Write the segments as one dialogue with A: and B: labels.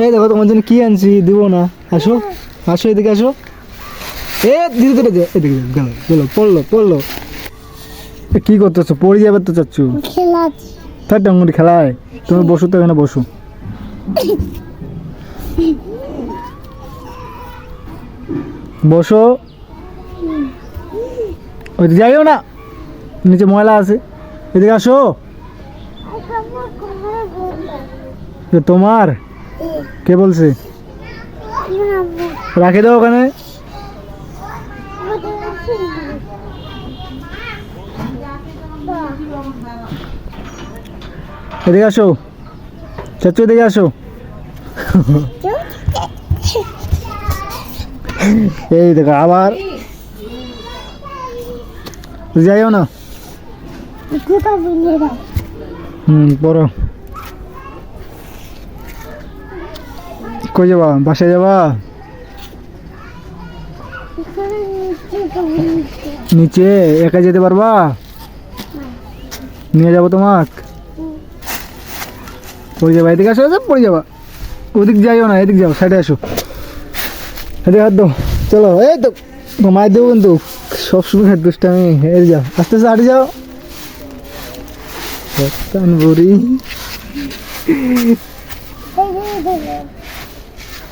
A: এই দেখো তোমার জন্য কি আনছি, দিব না। আসো আসো, এদিকে আসো। এ দিদি দিদি দে, এদিকে গেল গেল, পড়লো পড়লো। কি করতেছো? পড়ে যাবে তো চাচ্ছু।
B: খেলাচ্ছি।
A: তার ডাঙ্গুরি খেলায়। তুমি বসো তো, এখানে বসো। বসো। ওই যাইও না, নিচে ময়লা আছে। এদিকে আসো। এ তোমার? কে বলছে? রাখে দাও ওখানে। এদিকে আসো চাচু, এদিকে আসো। এই দেখো আবার যাইও না। পড়ো। কই যাবা? বাসায় যাবা? নিচে একা যেতে পারবা? নিয়ে যাবো তোমাক। পড়ে যাবা, এদিকে আসো, পড়ে যাবা। ওদিক যাইও না, এদিক যাও, সাইডে আসো। এদিকে হাত দাও, চলো। এই তো ঘুমাই দেবো কিন্তু সবসময় দুষ্টামি। এই যাও, আস্তে আস্তে হাঁটে যাও। বুড়ি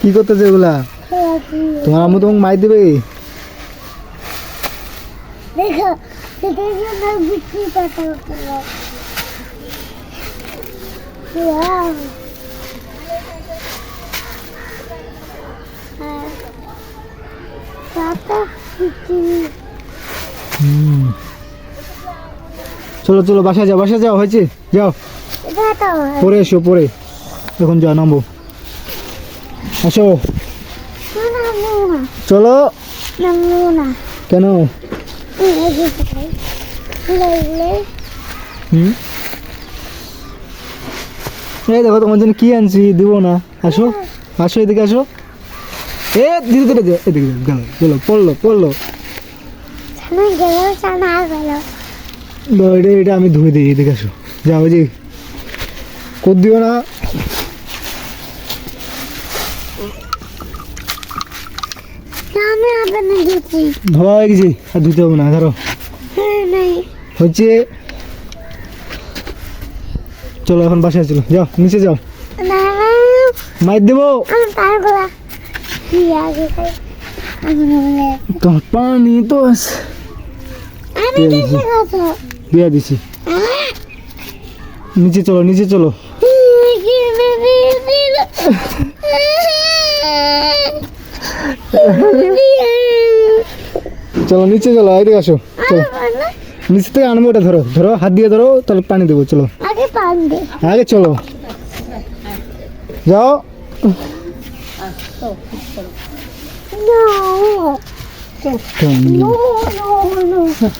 A: কি করতেছে এগুলা? তোমার আম্মু তোমাকে মাই দেবে। চলো চলো, বাসায় যাও, বাসায় যাও, হয়েছে যাও। পরে এসো, পরে এখন যাও, নামবো। আসো চলো। কেন? এই দেখো তোমার জন্য কি আনছি, দিব না। আসো আসো, এদিকে আসো। এ দিদি দিদি দে, এদিকে গেল গেল, পড়লো পড়লো। এটা আমি ধুয়ে দিই, এদিকে আসো। যাও, যে কর দিও না। ধোয়া হয়ে গেছি, আর ধুতে হবে না। ধরো হচ্ছে। চলো এখন বাসায় চলো, যাও নিচে যাও, মাইর দেবো। তোমার পানি তো দিয়ে দিছি। নিচে চলো, নিচে চলো। চলো নিচে চলো, এদিকে আসো। চলো নিচে থেকে আনবো, ওটা ধরো, ধরো হাত দিয়ে ধরো, তাহলে পানি দেবো। চলো আগে চলো, যাও।
B: No.